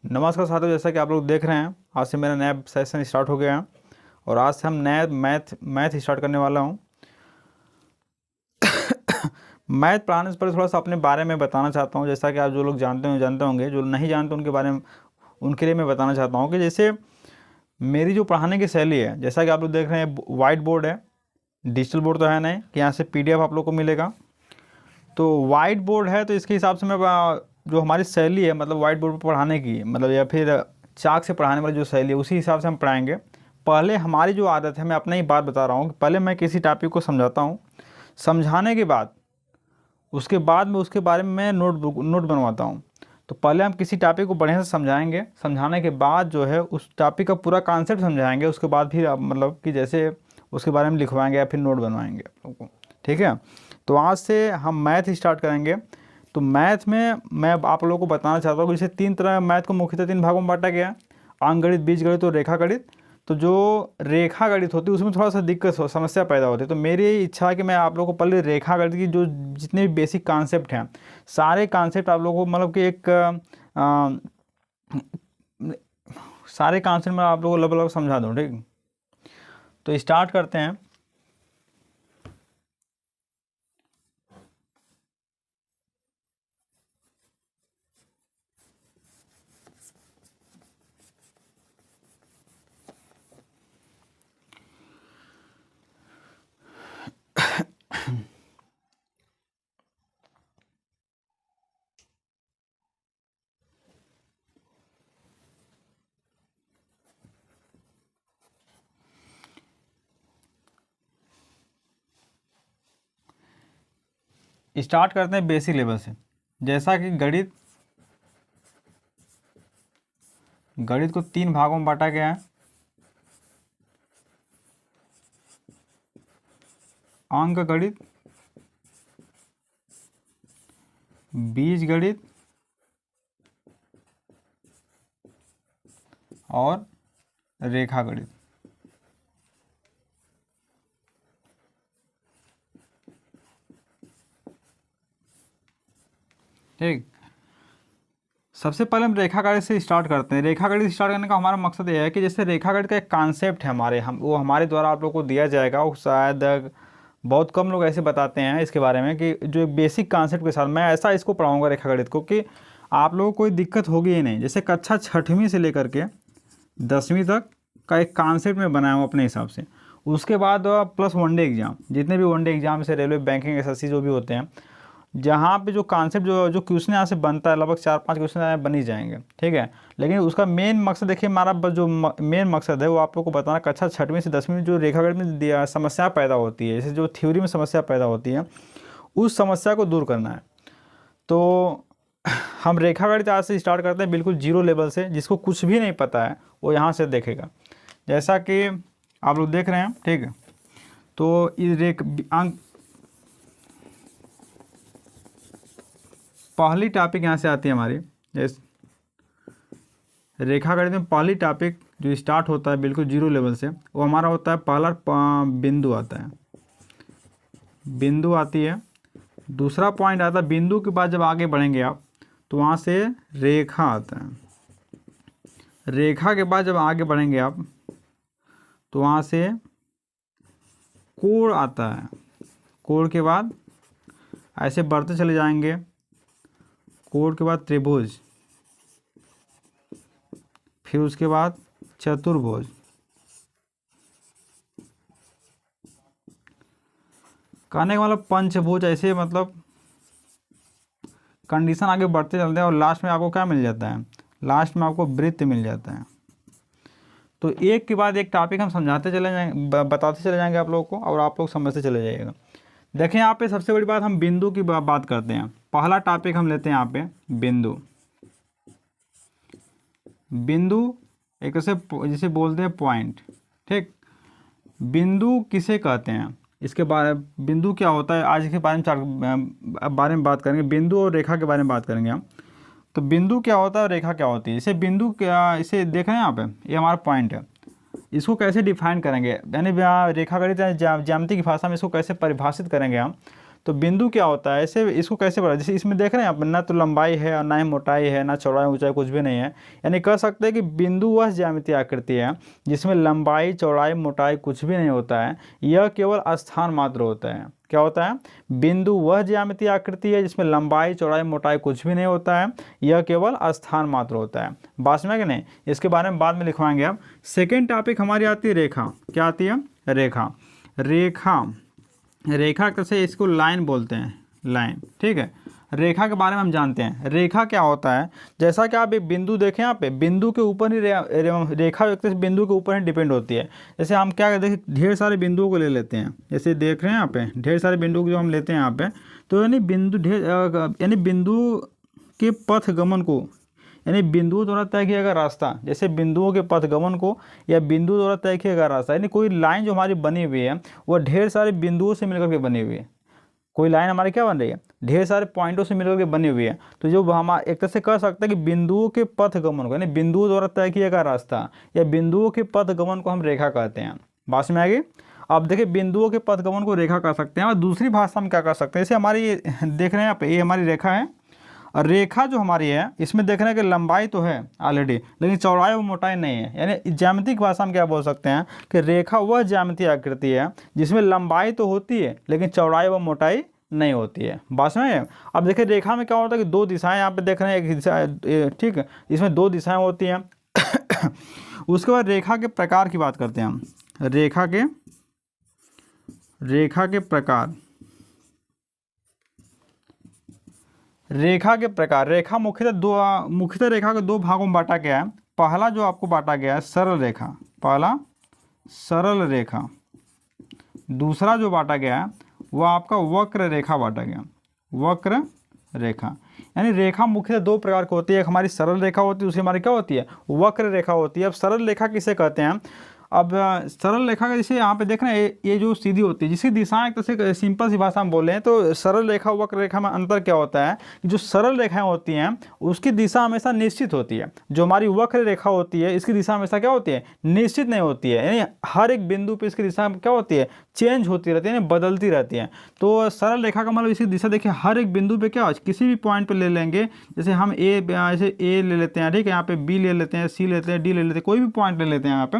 नमस्कार साथियों, जैसा कि आप लोग देख रहे हैं आज से मेरा नया सेशन स्टार्ट हो गया है और आज से हम नया मैथ स्टार्ट करने वाला हूं। मैथ पढ़ाने से पहले थोड़ा सा अपने बारे में बताना चाहता हूं। जैसा कि आप जो लोग जानते होंगे, जो नहीं जानते उनके बारे में उनके लिए मैं बताना चाहता हूं कि जैसे मेरी जो पढ़ाने की शैली है, जैसा कि आप लोग देख रहे हैं वाइट बोर्ड है, डिजिटल बोर्ड तो है नहीं कि यहाँ से PDF आप लोग को मिलेगा। तो वाइट बोर्ड है तो इसके हिसाब से मैं जो हमारी शैली है मतलब वाइट बोर्ड पर पढ़ाने की मतलब या फिर चाक से पढ़ाने वाली जो शैली है उसी हिसाब से हम पढ़ाएंगे। पहले हमारी जो आदत है, मैं अपना ही बात बता रहा हूँ कि पहले मैं किसी टॉपिक को समझाता हूँ, समझाने के बाद उसके बाद में उसके बारे में मैं नोट बनवाता हूँ। तो पहले हम किसी टॉपिक को बढ़िया से समझाएंगे, समझाने के बाद जो है उस टॉपिक का पूरा कॉन्सेप्ट समझाएंगे, उसके बाद फिर मतलब कि जैसे उसके बारे में लिखवाएंगे या फिर नोट बनवाएंगे आप लोगों को। ठीक है, तो आज से हम मैथ स्टार्ट करेंगे। तो मैथ में मैं आप लोगों को बताना चाहता हूँ कि जैसे तीन तरह मैथ को मुख्यतः तीन भागों में बांटा गया है, अंकगणित, बीजगणित और रेखागणित। तो जो रेखा गणित होती है उसमें थोड़ा सा दिक्कत समस्या पैदा होती है। तो मेरी इच्छा है कि मैं आप लोगों को पहले रेखा गणित की जो जितने भी बेसिक कॉन्सेप्ट हैं सारे कॉन्सेप्ट आप लोगों को मतलब कि एक सारे कॉन्सेप्ट मैं आप लोगों को लगभग समझा दूँ। ठीक, तो स्टार्ट करते हैं। स्टार्ट करते हैं बेसिक लेवल से। जैसा कि गणित को तीन भागों में बांटा गया है, अंक गणित, बीज गणित और रेखा गणित। ठीक, सबसे पहले हम रेखा गणित से स्टार्ट करते हैं। रेखा गणित स्टार्ट करने का हमारा मकसद यह है कि जैसे रेखा गणित का एक कॉन्सेप्ट है वो हमारे द्वारा आप लोग को दिया जाएगा। वो शायद बहुत कम लोग ऐसे बताते हैं इसके बारे में कि जो एक बेसिक कॉन्सेप्ट के साथ मैं ऐसा इसको पढ़ाऊँगा रेखा गणित को कि आप लोगों को कोई दिक्कत होगी ही नहीं। जैसे कक्षा 6वीं से लेकर के 10वीं तक का एक कॉन्सेप्ट में बनाया हूँ अपने हिसाब से। उसके बाद प्लस वनडे एग्ज़ाम, जितने भी वनडे एग्ज़ाम से रेलवे, बैंकिंग, SSC जो भी होते हैं, जहाँ पे जो कॉन्सेप्ट जो क्वेश्चन यहाँ से बनता है लगभग 4-5 क्वेश्चन यहाँ बन ही जाएंगे। ठीक है, लेकिन उसका मेन मकसद देखिए, हमारा जो मेन मकसद है वो आप लोग को बताना कक्षा 6वीं से 10वीं में जो रेखागणित में समस्या पैदा होती है, जैसे जो थ्योरी में समस्या पैदा होती है उस समस्या को दूर करना है। तो हम रेखागणित आज से स्टार्ट करते हैं बिल्कुल जीरो लेवल से। जिसको कुछ भी नहीं पता है वो यहाँ से देखेगा, जैसा कि आप लोग देख रहे हैं। ठीक है, तो अंक पहली टॉपिक यहाँ से आती है हमारी। जैसे रेखा गणित में पहली टॉपिक जो स्टार्ट होता है बिल्कुल जीरो लेवल से, वो हमारा होता है पहला बिंदु आता है, बिंदु आती है। दूसरा पॉइंट आता है बिंदु के बाद जब आगे बढ़ेंगे आप तो वहाँ से रेखा आता है। रेखा के बाद जब आगे बढ़ेंगे आप तो वहाँ से कोण आता है। कोण के बाद ऐसे बढ़ते चले जाएंगे, कोण के बाद त्रिभुज, फिर उसके बाद चतुर्भुज, कहने का मतलब पंचभुज। ऐसे मतलब कंडीशन आगे बढ़ते चलते हैं और लास्ट में आपको क्या मिल जाता है, लास्ट में आपको वृत्त मिल जाता है। तो एक के बाद एक टॉपिक हम समझाते चले जाएंगे, बताते चले जाएंगे आप लोगों को और आप लोग समझते चले जाइएगा। देखें यहाँ पे सबसे बड़ी बात, हम बिंदु की बात करते हैं। पहला टॉपिक हम लेते हैं यहाँ पे बिंदु। बिंदु एक से जिसे बोलते हैं पॉइंट। ठीक, बिंदु किसे कहते हैं, इसके बारे बिंदु क्या होता है आज के बारे में बात करेंगे। बिंदु और रेखा के बारे में बात करेंगे हम। तो बिंदु क्या होता है और रेखा क्या होती है। जैसे बिंदु क्या, इसे देख रहे हैं यहाँ पे, ये हमारा पॉइंट है। इसको कैसे डिफाइन करेंगे, यानी रेखा गणित ज्यामिति की भाषा में इसको कैसे परिभाषित करेंगे हम। तो बिंदु क्या होता है, ऐसे इसको कैसे पढ़ा, जैसे इसमें देख रहे हैं आप, ना तो लंबाई है और ना ही मोटाई है, ना चौड़ाई ऊंचाई कुछ भी नहीं है। यानी कह सकते हैं कि बिंदु वह ज्यामितीय आकृति है जिसमें लंबाई चौड़ाई मोटाई कुछ भी नहीं होता है, यह केवल स्थान मात्र होता है। क्या होता है, बिंदु वह ज्यामितीय आकृति है जिसमें लंबाई चौड़ाई मोटाई कुछ भी नहीं होता है, यह केवल स्थान मात्र होता है। बात समझ कि नहीं, इसके बारे में बाद में लिखवाएंगे आप। सेकेंड टॉपिक हमारी आती है रेखा। क्या आती है, रेखा। रेखा, रेखा कैसे, इसको लाइन बोलते हैं, लाइन, ठीक है। रेखा के बारे में हम जानते हैं, रेखा क्या होता है। जैसा कि आप एक बिंदु देखें यहाँ पे, बिंदु के ऊपर ही रेखा एक तरह से बिंदु के ऊपर ही डिपेंड होती है। जैसे हम क्या करते हैं, ढेर सारे बिंदुओं को ले लेते हैं, जैसे देख रहे हैं यहाँ पे ढेर सारे बिंदु जो हम लेते हैं यहाँ पे, तो यानी बिंदु यानी बिंदु के पथ गमन को, यानी बिंदुओं द्वारा तय किया गया रास्ता, जैसे बिंदुओं के पथ गमन को या बिंदु द्वारा तय किया गया रास्ता, यानी कोई लाइन जो हमारी बनी हुई है वह ढेर सारे बिंदुओं से मिलकर के बनी हुई है। कोई लाइन हमारी क्या बन रही है, ढेर सारे पॉइंटों से मिलकर के बनी हुई है। तो जो हम एक तरह से कह सकते हैं कि बिंदुओं के पथ गमन को, यानी बिंदुओं द्वारा तय किया गया रास्ता या बिंदुओं के पथ गमन को हम रेखा कहते हैं। बात में आ गई। अब देखिए, बिंदुओं के पथ गमन को रेखा कह सकते हैं, और दूसरी भाषा में क्या कह सकते हैं, जैसे हमारी देख रहे हैं यहाँ पे, ये हमारी रेखा है, और रेखा जो हमारी है इसमें देख रहे हैं कि लंबाई तो है ऑलरेडी, लेकिन चौड़ाई और मोटाई नहीं है। यानी ज्यामितिक भाषा में क्या बोल सकते हैं कि रेखा वह ज्यामितीय आकृति है जिसमें लंबाई तो होती है लेकिन चौड़ाई व मोटाई नहीं होती है। बात में। अब देखिए, रेखा में क्या होता है कि दो दिशाएं यहाँ पे देख रहे हैं, एक दिशा, ठीक है, इसमें दो दिशाएं होती हैं। उसके बाद रेखा के प्रकार की बात करते हैं हम। रेखा के प्रकार, रेखा के प्रकार। रेखा मुख्यतः रेखा के दो भागों में बांटा गया है। पहला जो आपको बांटा गया है सरल रेखा, पहला सरल रेखा। दूसरा जो बांटा गया है वह आपका वक्र रेखा बांटा गया, वक्र रेखा। यानी रेखा मुख्यतः दो प्रकार की होती है, एक हमारी सरल रेखा होती है, दूसरी हमारी क्या होती है, वक्र रेखा होती है। अब सरल रेखा किसे कहते हैं, अब सरल रेखा का जैसे यहाँ पे देख रहे हैं, ये जो सीधी होती है, जिसकी दिशाएं एक तरह से सिंपल सी भाषा में बोले हैं तो सरल रेखा वक्र रेखा में अंतर क्या होता है कि जो सरल रेखाएं होती हैं उसकी दिशा हमेशा निश्चित होती है, जो हमारी वक्र रेखा होती है इसकी दिशा हमेशा क्या होती है, निश्चित नहीं होती है। यानी हर एक बिंदु पर इसकी दिशा क्या होती है, चेंज होती रहती है, यानी बदलती रहती है। तो सरल रेखा का मतलब इसकी दिशा देखिए, हर एक बिंदु पे क्या, किसी भी पॉइंट पे ले लेंगे, जैसे हम ऐसे ए ले लेते हैं, ठीक है, यहाँ पे बी ले लेते हैं, सी लेते हैं, डी ले लेते हैं, कोई भी पॉइंट ले लेते हैं, यहाँ पे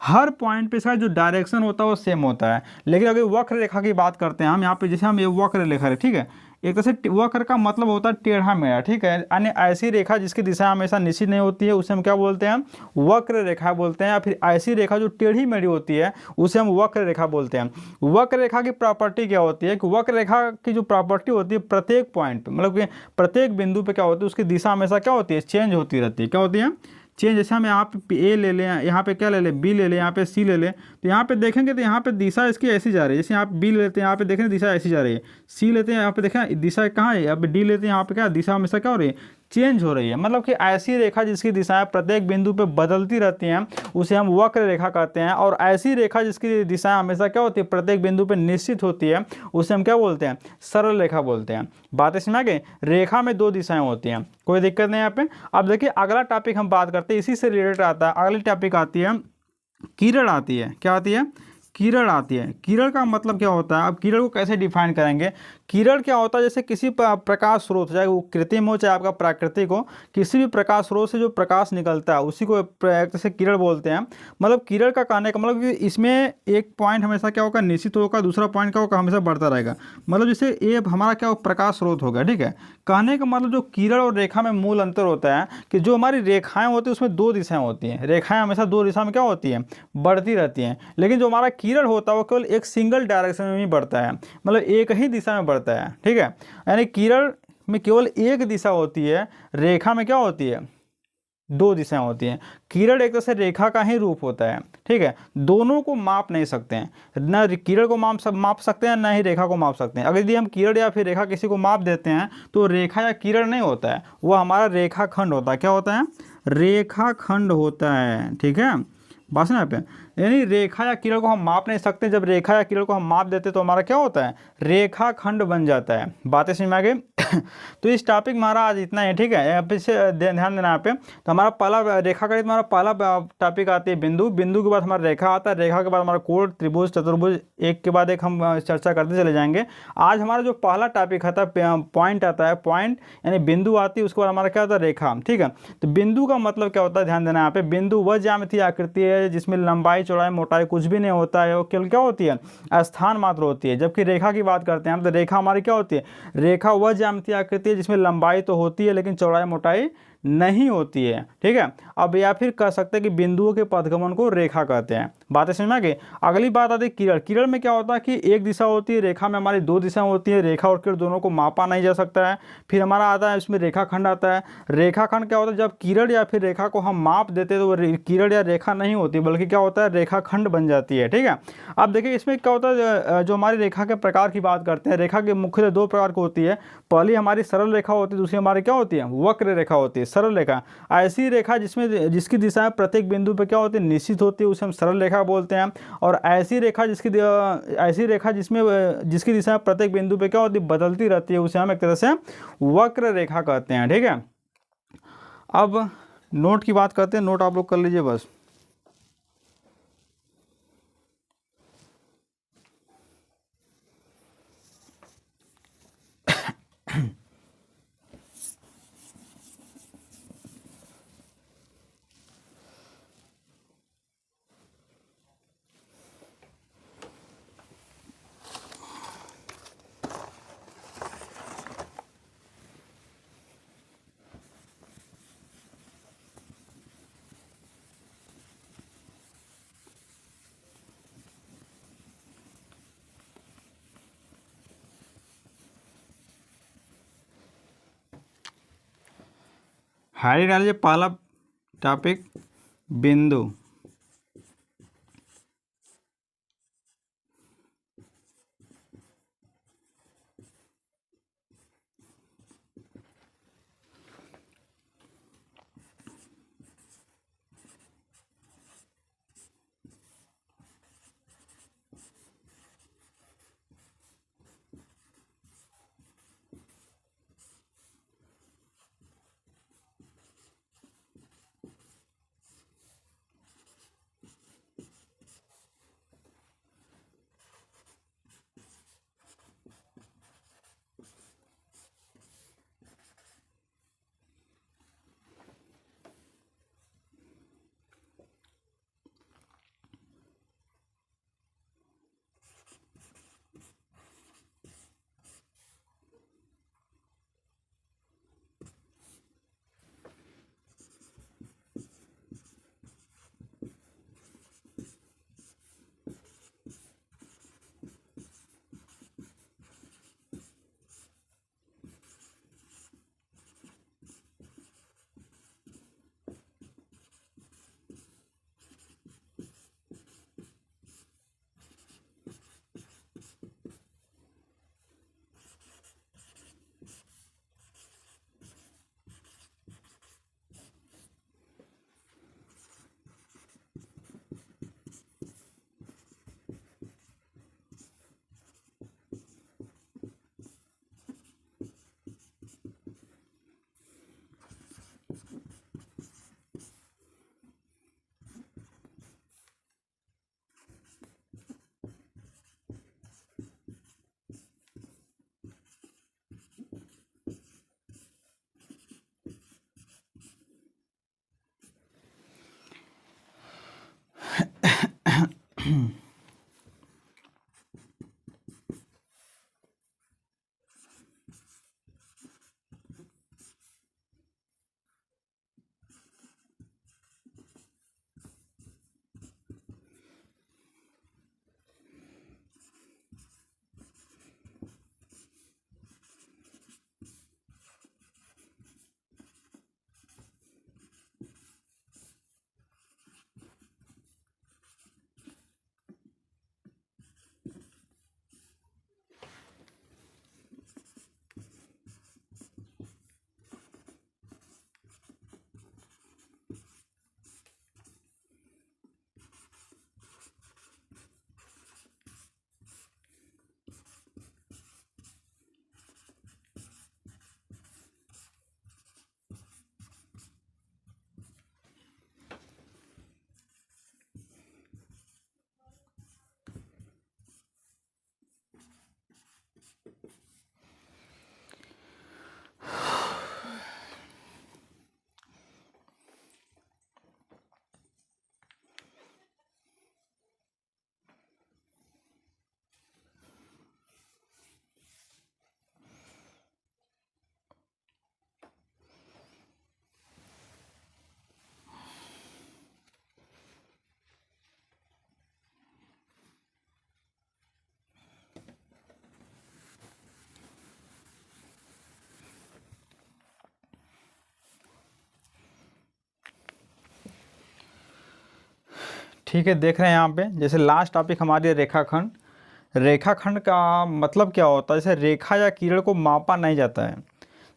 हर पॉइंट पे इसका जो डायरेक्शन होता है वो सेम होता है। लेकिन अगर वक्र रेखा की बात करते हैं हम, यहाँ पे जैसे हम ये वक्र रेखा है, ठीक है, एक तरह से वक्र का मतलब होता है टेढ़ा मेढ़ा, ठीक है, यानी ऐसी रेखा जिसकी दिशा हमेशा निश्चित नहीं होती है उसे हम क्या बोलते हैं, वक्र रेखा बोलते हैं। या फिर ऐसी रेखा जो टेढ़ी मेढ़ी होती है उसे हम वक्र रेखा बोलते हैं। वक्र रेखा की प्रॉपर्टी क्या होती है कि वक्र रेखा की जो प्रॉपर्टी होती है, प्रत्येक पॉइंट मतलब कि प्रत्येक बिंदु पे क्या होती है, उसकी दिशा हमेशा क्या होती है, चेंज होती रहती है। क्या होती है, चेंज। जैसे हम यहाँ पे ए ले लें, यहाँ पे क्या ले लें, बी ले लें, यहाँ पे सी ले लें, तो यहाँ पे देखेंगे तो यहाँ पे दिशा इसकी ऐसी जा रही है। जैसे यहाँ पे बी लेते हैं, यहाँ पे देखें दिशा ऐसी जा रही है, सी लेते हैं, यहाँ पे देखें दिशा कहाँ है, यहाँ पे डी लेते हैं, यहाँ पे क्या दिशा हमेशा क्या हो रही है, चेंज हो रही है। मतलब कि ऐसी रेखा जिसकी दिशाएं प्रत्येक बिंदु पे बदलती रहती हैं उसे हम वक्र रेखा कहते हैं। और ऐसी रेखा जिसकी दिशाएं हमेशा क्या होती है, प्रत्येक बिंदु पे निश्चित होती है उसे हम क्या बोलते हैं, सरल रेखा बोलते हैं। बातें समझ गए। रेखा में दो दिशाएं होती हैं, कोई दिक्कत नहीं यहाँ पे। अब देखिए, अगला टॉपिक हम बात करते हैं, इसी से रिलेटेड आता है। अगली टॉपिक आती है किरण आती है। क्या आती है, किरण आती है। किरण का मतलब क्या होता है, अब किरण को कैसे डिफाइन करेंगे। किरण क्या होता है, जैसे किसी प्रकाश स्रोत, चाहे वो कृत्रिम हो चाहे आपका प्राकृतिक हो, किसी भी प्रकाश स्रोत से जो प्रकाश निकलता है उसी को जैसे किरण बोलते हैं। मतलब किरण का कहने का मतलब कि इसमें एक पॉइंट हमेशा क्या होगा, निश्चित होगा, दूसरा पॉइंट क्या होगा, हमेशा बढ़ता रहेगा। मतलब जैसे ये हमारा क्या प्रकाश स्रोत होगा, ठीक है। कहने का मतलब जो किरण और रेखा में मूल अंतर होता है कि जो हमारी रेखाएं होती है उसमें दो दिशाएं होती हैं। रेखाएं हमेशा दो दिशा में क्या होती हैं, बढ़ती रहती हैं। लेकिन जो हमारा किरण होता है वो केवल एक सिंगल डायरेक्शन में ही बढ़ता है, मतलब एक ही दिशा में बढ़ता है, ठीक है। यानी किरण में केवल एक दिशा होती है, रेखा में क्या होती है, दो दिशाएं होती हैं। किरण एक तरह से रेखा का ही रूप होता है, ठीक है। दोनों को माप नहीं सकते हैं, न किरण को माप सकते हैं, न ही रेखा को माप सकते हैं। अगर यदि हम किरण या फिर रेखा किसी को माप देते हैं तो रेखा या किरण नहीं होता है, वो हमारा रेखाखंड होता है। क्या होता है, रेखाखंड होता है, ठीक है। बात ना पे, यानी रेखा या किरण को हम माप नहीं सकते। जब रेखा या किरण को हम माप देते तो हमारा क्या होता है, रेखाखंड बन जाता है। बातें समझ में आ गई। तो इस टॉपिक में हमारा आज इतना है, ठीक है। यहाँ पे से ध्यान देना यहाँ पे। तो हमारा पहला रेखागणित में हमारा पहला टॉपिक आती है बिंदु, बिंदु के बाद हमारा रेखा आता है, रेखा के बाद हमारा कोण, त्रिभुज, चतुर्भुज, एक के बाद एक हम चर्चा करते चले जाएंगे। आज हमारा जो पहला टॉपिक आता है पॉइंट आता है, पॉइंट यानी बिंदु आती है, उसके बाद हमारा क्या होता है, रेखा, ठीक है। तो बिंदु का मतलब क्या होता है, ध्यान देना यहाँ पे। बिंदु वह ज्यामितीय आकृति है जिसमें लंबाई, चौड़ाई, मोटाई कुछ भी नहीं होता है, वो केवल क्या होती है, स्थान मात्र होती है। जबकि रेखा की बात करते हैं हम, तो रेखा हमारी क्या होती है, रेखा वह ज्यामितीय आकृति है जिसमें लंबाई तो होती है लेकिन चौड़ाई, मोटाई नहीं होती है, ठीक है। अब या फिर कह सकते हैं कि बिंदुओं के पथगमन को रेखा कहते हैं। बातें समझ में आ गई। अगली बात आती है किरण। किरण में क्या होता है कि एक दिशा होती है, रेखा में हमारी दो दिशाएं होती है, रेखा और किरण दोनों को मापा नहीं जा सकता है। फिर हमारा आता है इसमें रेखाखंड आता है। रेखाखंड क्या होता है, जब किरण या फिर रेखा को हम माप देते हैं तो वो किरण या रेखा नहीं होती बल्कि क्या होता है, रेखाखंड बन जाती है, ठीक है। अब देखिए इसमें क्या होता है, जो हमारी रेखा के प्रकार की बात करते हैं, रेखा के मुख्य दो प्रकार की होती है। पहली हमारी सरल रेखा होती है, दूसरी हमारी क्या होती है, वक्र रेखा होती है। सरल रेखा ऐसी रेखा जिसकी दिशा प्रत्येक बिंदु पे क्या होती है, निश्चित होती है, उसे हम सरल रेखा बोलते हैं। और ऐसी रेखा जिसकी दिशा प्रत्येक बिंदु पे क्या होती है, बदलती रहती है, उसे हम एक तरह से वक्र रेखा कहते हैं, ठीक है। अब नोट की बात करते हैं, नोट आप लोग कर लीजिए बस। हाई डालिए पहला टॉपिक बिंदु। ठीक है, देख रहे हैं यहाँ पे, जैसे लास्ट टॉपिक हमारी है रेखाखंड। रेखाखंड का मतलब क्या होता है? जैसे रेखा या किरण को मापा नहीं जाता है,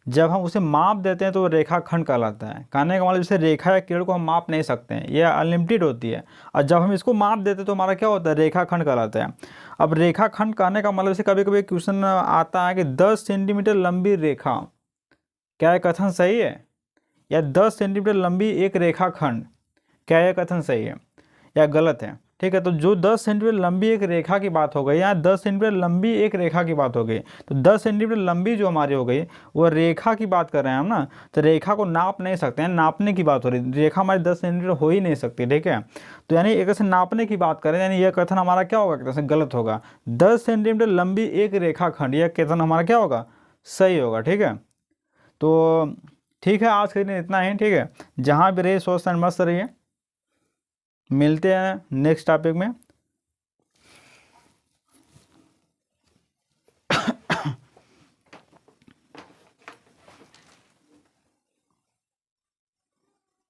जब हम उसे माप देते हैं तो वो रेखाखंड कहलाता है। कहने का मतलब जैसे रेखा या किरण को हम माप नहीं सकते हैं, यह अनलिमिटेड होती है, और जब हम इसको माप देते हैं तो हमारा क्या होता है? रेखाखंड कहलाता है। अब रेखाखंड कहने का मतलब जैसे कभी कभी क्वेश्चन आता है कि 10 सेंटीमीटर लंबी रेखा, क्या यह कथन सही है? या 10 सेंटीमीटर लंबी एक रेखाखंड, क्या यह कथन सही है या गलत है? ठीक है, तो जो 10 सेंटीमीटर लंबी एक रेखा की बात हो गई, यहाँ 10 सेंटीमीटर लंबी एक रेखा की बात हो गई, तो 10 सेंटीमीटर लंबी जो हमारी हो गई वो रेखा की बात कर रहे हैं हम ना, तो रेखा को नाप नहीं सकते हैं, नापने की बात हो रही, रेखा हमारी 10 सेंटीमीटर हो ही नहीं सकती। ठीक है, तो यानी एक से नापने की बात करें, यानी यह कथन हमारा क्या होगा? कहते हैं गलत होगा। 10 सेंटीमीटर लंबी एक रेखाखंड, यह कथन हमारा क्या होगा? सही होगा। ठीक है, तो ठीक है, आज के दिन इतना ही। ठीक है, जहाँ भी रहिए स्वस्थ एंड मस्त रहिए, मिलते हैं नेक्स्ट टॉपिक में।